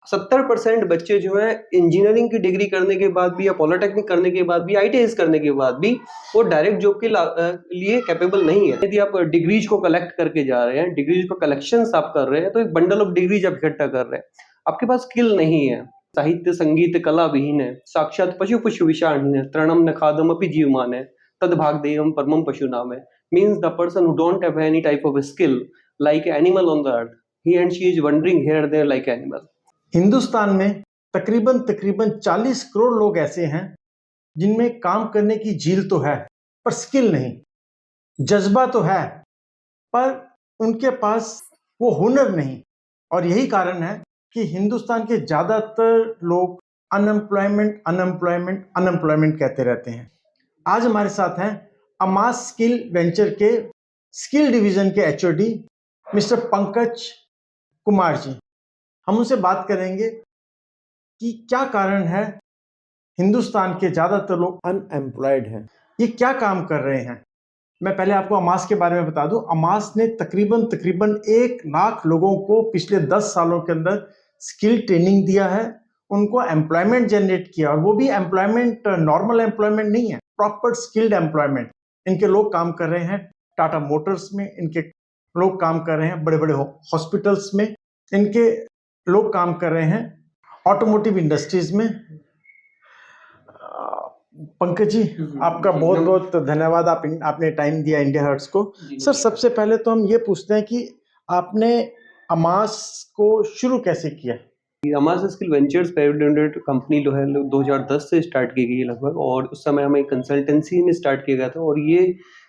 70% बच्चे जो है इंजीनियरिंग की डिग्री करने के बाद भी या पॉलिटेक्निक करने के बाद भी आईटीआई करने के बाद भी वो डायरेक्ट जॉब के लिए कैपेबल नहीं है। यदि आप डिग्रीज को कलेक्ट करके जा रहे हैं, डिग्रीज को कलेक्शन आप कर रहे हैं, तो एक बंडल ऑफ डिग्रीज आप इकट्ठा कर रहे हैं, आपके पास स्किल नहीं है, साहित्य संगीत कला विहीन है, साक्षात पशु पशु विषाण है, तृणम न खादम अपि जीवमान है, तद भाग देयम परमम पशु नाम है। Means the person who don't have any type of skill like animal on the earth, he and she is wandering here there like animal. Hindustan में तकरीबन 40 करोड़ लोग ऐसे हैं जिनमें काम करने की झील तो है पर स्किल नहीं, जज्बा तो है पर उनके पास वो हुनर नहीं। और यही कारण है कि हिंदुस्तान के ज्यादातर लोग अनएम्प्लॉयमेंट कहते रहते हैं। आज हमारे साथ हैं अमास स्किल वेंचर के स्किल डिवीजन के एचओडी मिस्टर पंकज कुमार जी। हम उनसे बात करेंगे कि क्या कारण है हिंदुस्तान के ज्यादातर लोग अनएम्प्लॉयड हैं, ये क्या काम कर रहे हैं। मैं पहले आपको अमास के बारे में बता दूं, अमास ने तकरीबन 1 लाख लोगों को पिछले 10 सालों के अंदर स्किल ट्रेनिंग दिया है, उनको एम्प्लॉयमेंट जनरेट किया, और वो भी एम्प्लॉयमेंट नॉर्मल एम्प्लॉयमेंट नहीं है, प्रॉपर स्किल्ड एम्प्लॉयमेंट। इनके लोग काम कर रहे हैं टाटा मोटर्स में, इनके लोग काम कर रहे हैं बड़े बड़े हॉस्पिटल्स में, इनके लोग काम कर रहे हैं ऑटोमोटिव इंडस्ट्रीज में। पंकज जी, आपका बहुत बहुत धन्यवाद, आपने टाइम दिया इंडिया हर्ट्स को। सर, सबसे पहले तो हम ये पूछते हैं कि आपने अमास को शुरू कैसे किया। अमास skill ventures private limited company जो है 2010 से स्टार्ट की गई लगभग, और उस समय हमें कंसल्टेंसी में स्टार्ट किया गया था। और ये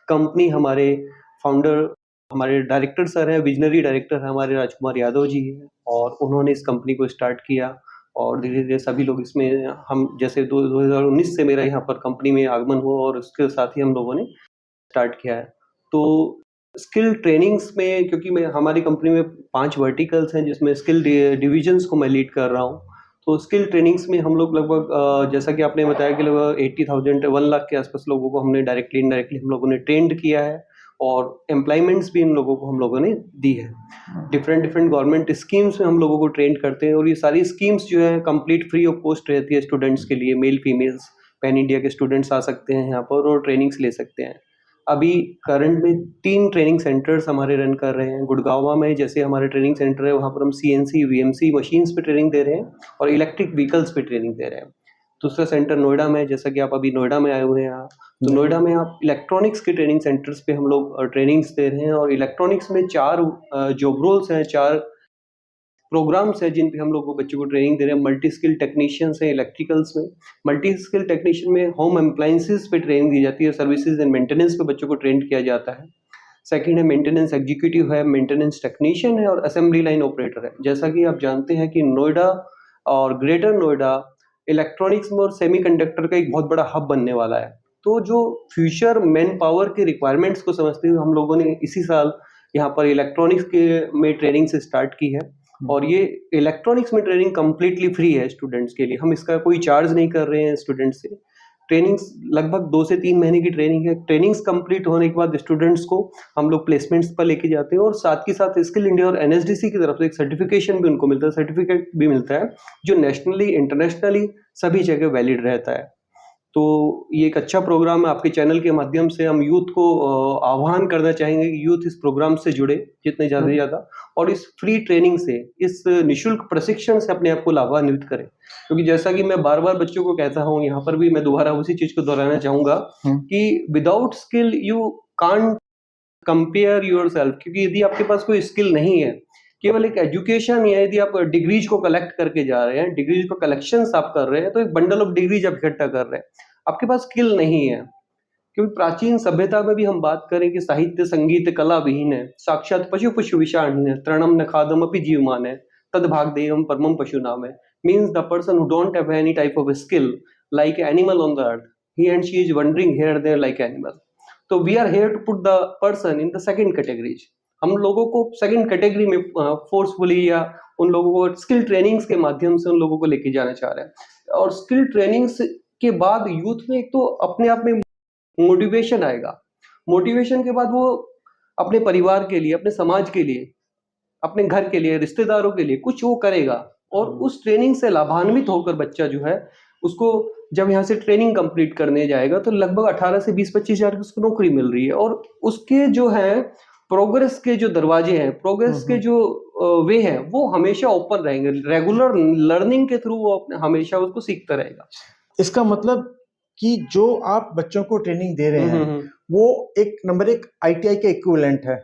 कंपनी हमारे फाउंडर, हमारे डायरेक्टर सर हैं, विजनरी डायरेक्टर हैं हमारे राजकुमार यादव जी हैं, और उन्होंने इस कंपनी को स्टार्ट किया। और धीरे धीरे सभी लोग इसमें, हम जैसे 2019 से मेरा यहाँ पर कंपनी में आगमन हुआ और उसके साथ ही हम लोगों ने स्टार्ट किया है। तो स्किल ट्रेनिंग्स में, क्योंकि मैं हमारी कंपनी में 5 वर्टिकल्स हैं जिसमें स्किल डिविजन्स को मैं लीड कर रहा हूँ। तो स्किल ट्रेनिंग्स में हम लोग लगभग जैसा कि आपने बताया कि लगभग 80,000 1 लाख के आसपास लोगों को हमने डायरेक्टली इनडायरेक्टली हम लोगों ने ट्रेंड किया है, और एम्प्लॉयमेंट्स भी इन लोगों को हम लोगों ने दी है। डिफरेंट गवर्नमेंट स्कीम्स में हम लोगों को ट्रेंड करते हैं, और ये सारी स्कीम्स जो है कंप्लीट फ्री ऑफ कॉस्ट रहती है स्टूडेंट्स के लिए। मेल फीमेल्स पैन इंडिया के स्टूडेंट्स आ सकते हैं यहाँ पर और ट्रेनिंग्स ले सकते हैं। अभी करंट में 3 ट्रेनिंग सेंटर्स हमारे रन कर रहे हैं। गुड़गांव में जैसे हमारे ट्रेनिंग सेंटर है, वहाँ पर हम सीएनसी वीएमसी मशीन्स पे ट्रेनिंग दे रहे हैं और इलेक्ट्रिक व्हीकल्स पे ट्रेनिंग दे रहे हैं। दूसरा सेंटर नोएडा में, जैसा कि आप अभी नोएडा में आए हुए हैं यहाँ, तो नोएडा में आप इलेक्ट्रॉनिक्स के ट्रेनिंग सेंटर्स पे हम लोग ट्रेनिंग्स दे रहे हैं। और इलेक्ट्रॉनिक्स में 4 जॉब रोल्स हैं, 4 प्रोग्राम्स हैं जिन पे हम लोग को बच्चों को ट्रेनिंग दे रहे हैं। मल्टी स्किल टेक्नीशियंस हैं इलेक्ट्रिकल्स में। मल्टी स्किल टेक्नीशियन में होम अप्लायंसेस पे ट्रेनिंग दी जाती है, सर्विसेज एंड मेंटेनेंस पे बच्चों को ट्रेन किया जाता है। सेकंड है मेंटेनेंस एग्जीक्यूटिव है, मेंटेनेंस टेक्नीशियन है, और असेंबली लाइन ऑपरेटर है। जैसा कि आप जानते हैं कि नोएडा और ग्रेटर नोएडा इलेक्ट्रॉनिक्स में और सेमीकंडक्टर का एक बहुत बड़ा हब बनने वाला है। तो जो फ्यूचर मैन पावर के रिक्वायरमेंट्स को समझते हुए हम लोगों ने इसी साल यहाँ पर इलेक्ट्रॉनिक्स के में ट्रेनिंग से स्टार्ट की है। और ये इलेक्ट्रॉनिक्स में ट्रेनिंग कम्प्लीटली फ्री है स्टूडेंट्स के लिए, हम इसका कोई चार्ज नहीं कर रहे हैं स्टूडेंट्स से। ट्रेनिंग्स लगभग 2 से 3 महीने की ट्रेनिंग है। ट्रेनिंग्स कंप्लीट होने के बाद स्टूडेंट्स को हम लोग प्लेसमेंट्स पर लेके जाते हैं, और साथ ही साथ स्किल इंडिया और एनएसडीसी की तरफ से एक सर्टिफिकेशन भी उनको मिलता है, सर्टिफिकेट भी मिलता है जो नेशनली इंटरनेशनली सभी जगह वैलिड रहता है। तो ये एक अच्छा प्रोग्राम है। आपके चैनल के माध्यम से हम यूथ को आह्वान करना चाहेंगे कि यूथ इस प्रोग्राम से जुड़े जितने ज़्यादा से ज़्यादा, और इस फ्री ट्रेनिंग से, इस निःशुल्क प्रशिक्षण से अपने आप को लाभान्वित करें। क्योंकि जैसा कि मैं बार बार बच्चों को कहता हूँ, यहाँ पर भी मैं दोबारा उसी चीज़ को दोहराना चाहूँगा कि without skill you can't compare yourself. क्योंकि यदि आपके पास कोई स्किल नहीं है, केवल एक एजुकेशन या यदि आप डिग्रीज को कलेक्ट करके जा रहे हैं, डिग्रीज को कलेक्शन आप कर रहे हैं, तो एक बंडल ऑफ डिग्रीज आप इकट्ठा कर रहे हैं, आपके पास स्किल नहीं है। क्योंकि प्राचीन सभ्यता में भी हम बात करें कि साहित्य संगीत कला विहीन है, साक्षात पशु पशु विषाण है, तृणम न खादम अपि जीवमान है, तद भाग देयम परमम पशु नाम है। Means the person who don't have any type of skill like animal on the earth, he and she is wandering here there like animal. तो we are here to put the person in the second categories. हम लोगों को second category में forcefully या उन लोगों को skill trainings के माध्यम से उन लोगों को लेके जाना चाह रहे हैं। और स्किल ट्रेनिंग्स के बाद यूथ में एक तो अपने आप में मोटिवेशन आएगा। मोटिवेशन के बाद वो अपने परिवार के लिए, अपने समाज के लिए, अपने घर के लिए, रिश्तेदारों के लिए कुछ वो करेगा। और उस ट्रेनिंग से लाभान्वित होकर बच्चा जो है उसको जब यहाँ से ट्रेनिंग कंप्लीट करने जाएगा तो लगभग 18 से 20-25 हजार की उसको नौकरी मिल रही है। और उसके जो है प्रोग्रेस के जो दरवाजे हैं, प्रोग्रेस के जो वे हैं, वो हमेशा ओपन रहेंगे। रेगुलर लर्निंग के थ्रू वो हमेशा उसको सीखता रहेगा। इसका मतलब कि जो आप बच्चों को ट्रेनिंग दे रहे हैं वो एक नंबर एक ITI के इक्विवेलेंट है,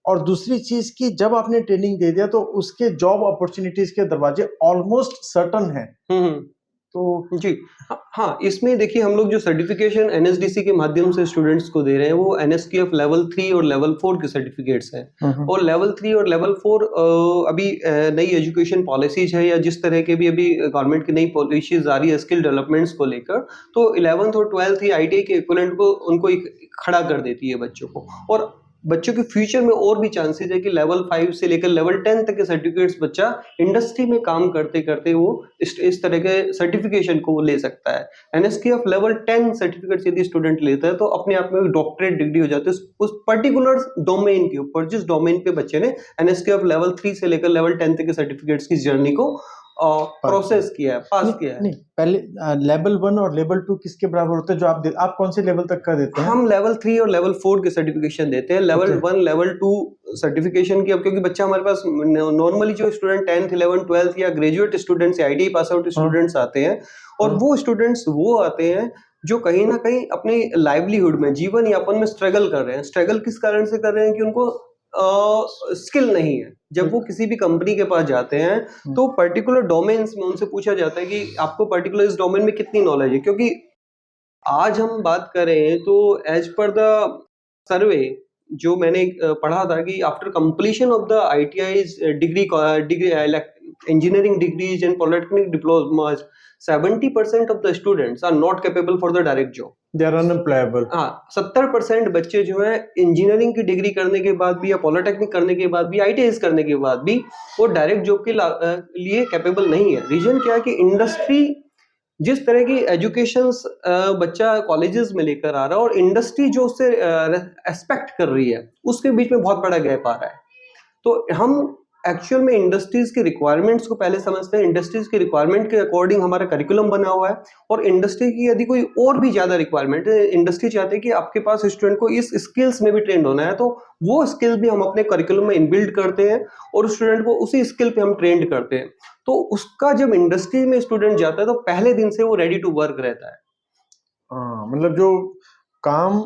और दूसरी चीज कि जब आपने ट्रेनिंग दे दिया तो उसके जॉब अपॉर्चुनिटीज के दरवाजे ऑलमोस्ट सर्टन है। तो जी हाँ, इसमें देखिए हम लोग जो सर्टिफिकेशन NSDC के माध्यम से स्टूडेंट्स को दे रहे हैं वो NSQF लेवल 3 और लेवल 4 के सर्टिफिकेट्स हैं। और लेवल 3 और लेवल 4 अभी नई एजुकेशन पॉलिसीज है या जिस तरह के भी अभी गवर्नमेंट की नई पॉलिसीज आ रही है स्किल डेवलपमेंट्स को लेकर, तो 11th और 12th ही ITI के इक्विवेलेंट को उनको खड़ा कर देती है बच्चों को। और बच्चों के फ्यूचर में और भी चांसेस है कि लेवल 5 से लेकर लेवल 10 तक के सर्टिफिकेट्स बच्चा इंडस्ट्री में काम करते करते वो इस तरह के सर्टिफिकेशन को वो ले सकता है। NSQF लेवल 10 सर्टिफिकेट यदि स्टूडेंट लेता है तो अपने आप में एक डॉक्टरेट डिग्री हो जाती है उस पर्टिकुलर डोमेन के ऊपर, जिस डोमेन पे बच्चे ने NSQF लेवल 3 से लेकर लेवल 10 तक के सर्टिफिकेट्स की जर्नी को प्रोसेस किया है, पास किया है। नहीं, पहले लेवल 1 और लेवल 2 किसके बराबर होते हैं जो आप कौन से लेवल तक का देते हैं? हम लेवल 3 और लेवल 4 के सर्टिफिकेशन देते हैं। लेवल 1 लेवल 2 सर्टिफिकेशन की अब क्योंकि बच्चा हमारे पास नॉर्मली जो स्टूडेंट 10th 11th 12th या ग्रेजुएट स्टूडेंट्स या ITI पास आउट स्टूडेंट्स आते हैं, और वो स्टूडेंट्स वो आते हैं जो कहीं ना कहीं अपने लाइवलीहुड में, जीवन यापन में स्ट्रगल कर रहे हैं। स्ट्रगल किस कारण से कर रहे हैं कि उनको स्किल नहीं है। जब वो किसी भी कंपनी के पास जाते हैं तो पर्टिकुलर डोमेन्स में उनसे पूछा जाता है कि आपको पर्टिकुलर इस डोमेन में कितनी नॉलेज है। क्योंकि आज हम बात करें तो एज पर द सर्वे जो मैंने पढ़ा था कि after completion of the ITI's degree engineering degrees and polytechnic diplomas 70% of the students are not capable for the direct job. They are unemployable. हाँ, 70% बच्चे जो है इंजीनियरिंग की डिग्री करने के बाद भी या पॉलिटेक्निक करने के बाद भी ITIs करने के बाद भी वो डायरेक्ट जॉब के लिए कैपेबल नहीं है। रीजन क्या है कि इंडस्ट्री जिस तरह की एजुकेशन बच्चा कॉलेजेस में लेकर आ रहा है और इंडस्ट्री जो उससे एक्सपेक्ट कर रही है उसके बीच में बहुत बड़ा गैप आ रहा है। तो हम एक्चुअल में इंडस्ट्रीज के रिक्वायरमेंट्स को पहले समझते हैं। इंडस्ट्रीज के रिक्वायरमेंट के अकॉर्डिंग हमारा करिकुलम बना हुआ है, और इंडस्ट्री की यदि कोई और भी ज्यादा रिक्वायरमेंट है, इंडस्ट्री चाहते हैं कि आपके पास स्टूडेंट को इस स्किल्स में भी ट्रेंड होना है, तो वो स्किल भी हम अपने करिकुलम में इनबिल्ड करते हैं और स्टूडेंट को उसी स्किल पे हम ट्रेंड करते हैं। तो उसका जब इंडस्ट्री में स्टूडेंट जाता है तो पहले दिन से वो रेडी टू वर्क रहता है। मतलब जो काम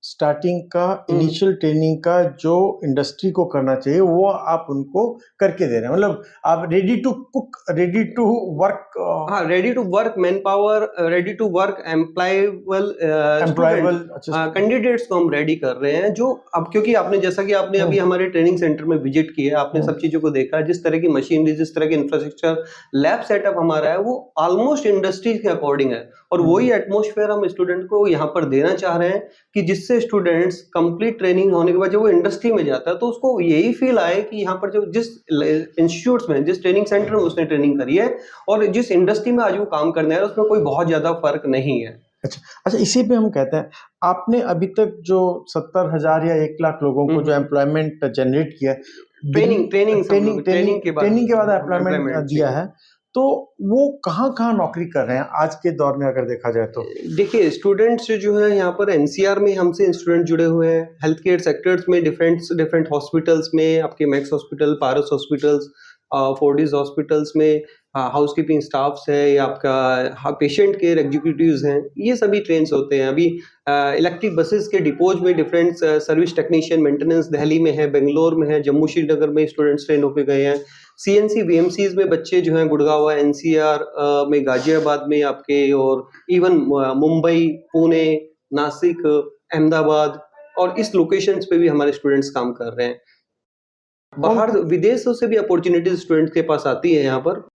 स्टार्टिंग का इनिशियल ट्रेनिंग का जो इंडस्ट्री को करना चाहिए वो आप उनको करके दे रहे हैं। मतलब आप ready to cook, ready to work, हाँ, ready to work manpower, ready to work employable candidates को हम रेडी कर रहे हैं। जो अब क्योंकि आपने जैसा कि आपने अभी हमारे ट्रेनिंग सेंटर में विजिट किया, आपने सब चीजों को देखा, जिस तरह की मशीनरी, जिस तरह की इंफ्रास्ट्रक्चर, लैब सेटअप हमारा है वो ऑलमोस्ट इंडस्ट्री के अकॉर्डिंग है। और वही एटमॉस्फेयर हम स्टूडेंट को यहाँ पर देना चाह रहे हैं कि जिससे स्टूडेंट्स कंप्लीट ट्रेनिंग होने के बाद जब वो इंडस्ट्री में जाता है तो उसको यही फील आए कि यहाँ पर जो जिस इंस्टीट्यूट्स में, जिस ट्रेनिंग सेंटर में उसने ट्रेनिंग करी है और जिस इंडस्ट्री में आज वो काम करने आ रहा है उसमें कोई बहुत ज्यादा फर्क नहीं है। अच्छा, इसी पे हम कहते हैं आपने अभी तक जो 70,000 या 1 लाख लोगों को जो एम्प्लॉयमेंट जनरेट किया, ट्रेनिंग के बाद एम्प्लॉयमेंट दिया है, तो वो कहाँ नौकरी कर रहे हैं आज के दौर में अगर देखा जाए तो? देखिए, स्टूडेंट्स जो है यहाँ पर NCR में हमसे स्टूडेंट जुड़े हुए हैं। हेल्थ केयर सेक्टर्स में डिफरेंट हॉस्पिटल्स में, आपके मैक्स हॉस्पिटल, पारस हॉस्पिटल्स, फोर्टिस हॉस्पिटल्स में हाउसकीपिंग स्टाफ्स है या आपका पेशेंट केयर एग्जीक्यूटिव्स हैं, ये सभी ट्रेन्स होते हैं। अभी इलेक्ट्रिक बसेस के डिपोज में different service technician maintenance Delhi में है, बेंगलोर में है, जम्मू श्रीनगर में स्टूडेंट्स ट्रेन होकर गए हैं। CNC VMCs में बच्चे जो हैं गुड़गांव, NCR में, गाजियाबाद में आपके, और इवन मुंबई, पुणे, नासिक, अहमदाबाद और इस लोकेशंस पे भी हमारे स्टूडेंट्स काम कर रहे हैं। बाहर विदेशों से भी अपॉर्चुनिटीज स्टूडेंट्स के पास आती है यहाँ पर।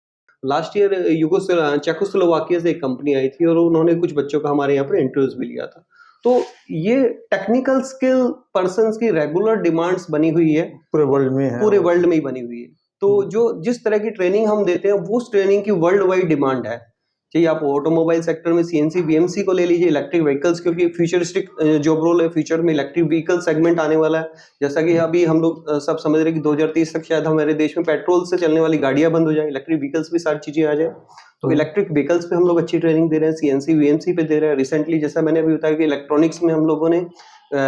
लास्ट ईयर चेकोस्लोवाकिया से एक कंपनी आई थी और उन्होंने कुछ बच्चों का हमारे यहाँ पर इंटरव्यूज भी लिया था। तो ये टेक्निकल स्किल पर्सन्स की रेगुलर डिमांड्स बनी हुई है, पूरे वर्ल्ड में है, पूरे वर्ल्ड में ही बनी हुई है। तो जो जिस तरह की ट्रेनिंग हम देते हैं वो ट्रेनिंग की वर्ल्ड वाइड डिमांड है। चाहिए आप ऑटोमोबाइल सेक्टर में सीएनसी बीएमसी को ले लीजिए, इलेक्ट्रिक व्हीकल्स, क्योंकि फ्यूचरिस्टिक जॉब रोल है, फ्यूचर में इलेक्ट्रिक व्हीकल सेगमेंट आने वाला है। जैसा कि अभी हम लोग सब समझ रहे हैं कि 2030 तक शायद हमारे देश में पेट्रोल से चलने वाली गाड़ियां बंद हो जाए, इलेक्ट्रिक व्हीकल्स भी सारी चीजें आ जाए। तो इलेक्ट्रिक व्हीकल्स पे हम लोग अच्छी ट्रेनिंग दे रहे हैं, सीएनसी बीएमसी पे दे रहे हैं। रिसेंटली जैसा मैंने अभी बताया कि इलेक्ट्रॉनिक्स में हम लोगों ने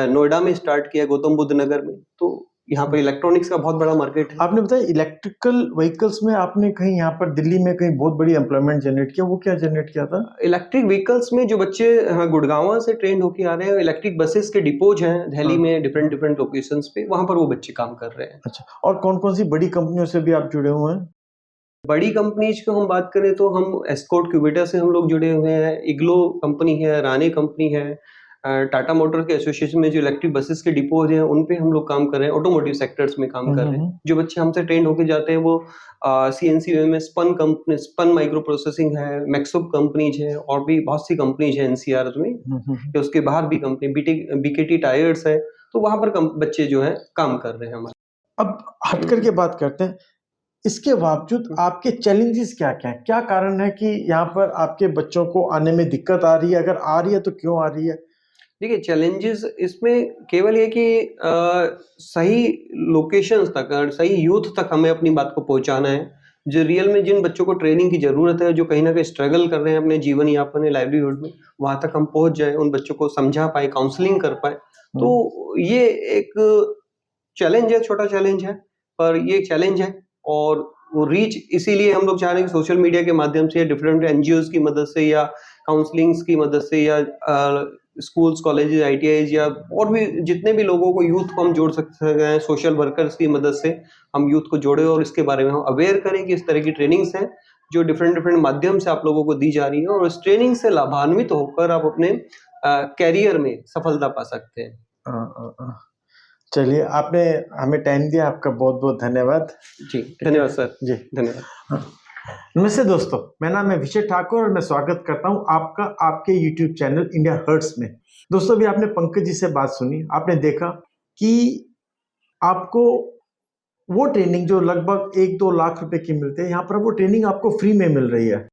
नोएडा में स्टार्ट किया, गौतम बुद्ध नगर में। तो यहाँ पर इलेक्ट्रॉनिक्स का बहुत बड़ा मार्केट है। आपने बताया इलेक्ट्रिकल व्हीकल्स में आपने कहीं यहाँ पर दिल्ली में कहीं बहुत बड़ी एम्प्लॉयमेंट जनरेट किया, वो क्या जनरेट किया था? इलेक्ट्रिक व्हीकल्स में जो बच्चे गुड़गांव से ट्रेन होके आ रहे हैं, इलेक्ट्रिक बसेस के डिपोज हैं दिल्ली में डिफरेंट लोकेशंस पे, वहां पर वो बच्चे काम कर रहे हैं। अच्छा, और कौन कौन सी बड़ी कंपनियों से भी आप जुड़े हुए हैं? बड़ी कंपनीज को हम बात करें तो हम एस्कॉर्ट क्यूबेटा से हम लोग जुड़े हुए हैं, इग्लो कंपनी है, राने कंपनी है, टाटा मोटर के एसोसिएशन में जो इलेक्ट्रिक बसेस के डिपोज हैं उन पे हम लोग काम कर रहे हैं, ऑटोमोटिव सेक्टर्स में काम कर रहे हैं। जो बच्चे हमसे ट्रेन होके जाते हैं वो सीएनसी में स्पन कंपनी, स्पन माइक्रो प्रोसेसिंग है, मैक्सुप कंपनीज है, और भी बहुत सी कंपनीज है एनसीआर में, या उसके बाहर भी कंपनी बीकेटी टायर्स है। तो वहां पर बच्चे जो है काम कर रहे हैं हमारे। अब हट करके बात करते हैं, इसके बावजूद आपके चैलेंजेस क्या क्या हैं? क्या कारण है कि यहाँ पर आपके बच्चों को आने में दिक्कत आ रही है? अगर आ रही है तो क्यों आ रही है? देखिए, चैलेंजेस इसमें केवल ये कि सही लोकेशंस तक और सही यूथ तक हमें अपनी बात को पहुंचाना है। जो रियल में जिन बच्चों को ट्रेनिंग की ज़रूरत है, जो कहीं न कहीं स्ट्रगल कर रहे हैं अपने जीवन यापन या लाइवलीहुड में, वहाँ तक हम पहुँच जाएँ, उन बच्चों को समझा पाएँ, काउंसलिंग कर पाएँ। तो ये एक चैलेंज है, छोटा चैलेंज है, पर ये एक चैलेंज है। और वो रीच इसीलिए हम लोग चाह रहे हैं कि सोशल मीडिया के माध्यम से या डिफरेंट एनजीओज़ की मदद से या काउंसलिंग्स की मदद से या स्कूल्स, कॉलेजेस, आईटीआईज या और भी जितने भी लोगों को, यूथ को हम जोड़ सकते हैं, सोशल वर्कर्स की मदद से हम यूथ को जोड़े और इसके बारे में हम अवेयर करें कि इस तरह की ट्रेनिंग्स हैं जो डिफरेंट माध्यम से आप लोगों को दी जा रही है, और उस ट्रेनिंग से लाभान्वित होकर आप अपने कैरियर में सफलता पा सकते हैं। चलिए, आपने हमें टाइम दिया, आपका बहुत बहुत धन्यवाद। जी धन्यवाद सर। जी धन्यवाद। नमस्ते दोस्तों, मेरा नाम है विजय ठाकुर और मैं स्वागत करता हूं आपका आपके YouTube चैनल इंडिया हर्ट्स में। दोस्तों, अभी आपने पंकज जी से बात सुनी, आपने देखा कि आपको वो ट्रेनिंग जो लगभग 1-2 लाख रुपए की मिलती है, यहाँ पर वो ट्रेनिंग आपको फ्री में मिल रही है,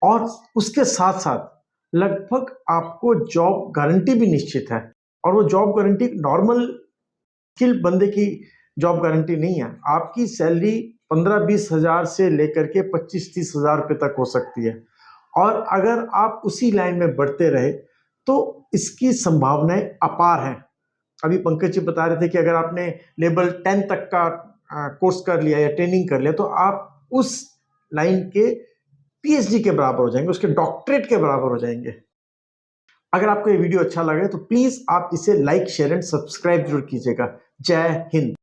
और उसके साथ साथ लगभग आपको जॉब गारंटी भी निश्चित है। और वो जॉब गारंटी नॉर्मल स्किल बंदे की जॉब गारंटी नहीं है। आपकी सैलरी 15-20 हज़ार से लेकर के 25-30 हज़ार रुपये तक हो सकती है, और अगर आप उसी लाइन में बढ़ते रहे तो इसकी संभावनाएं अपार हैं। अभी पंकज जी बता रहे थे कि अगर आपने लेवल 10 तक का कोर्स कर लिया या ट्रेनिंग कर लिया तो आप उस लाइन के पीएचडी के बराबर हो जाएंगे, उसके डॉक्टरेट के बराबर हो जाएंगे। अगर आपको ये वीडियो अच्छा लगे तो प्लीज आप इसे लाइक, शेयर एंड सब्सक्राइब जरूर कीजिएगा। जय हिंद।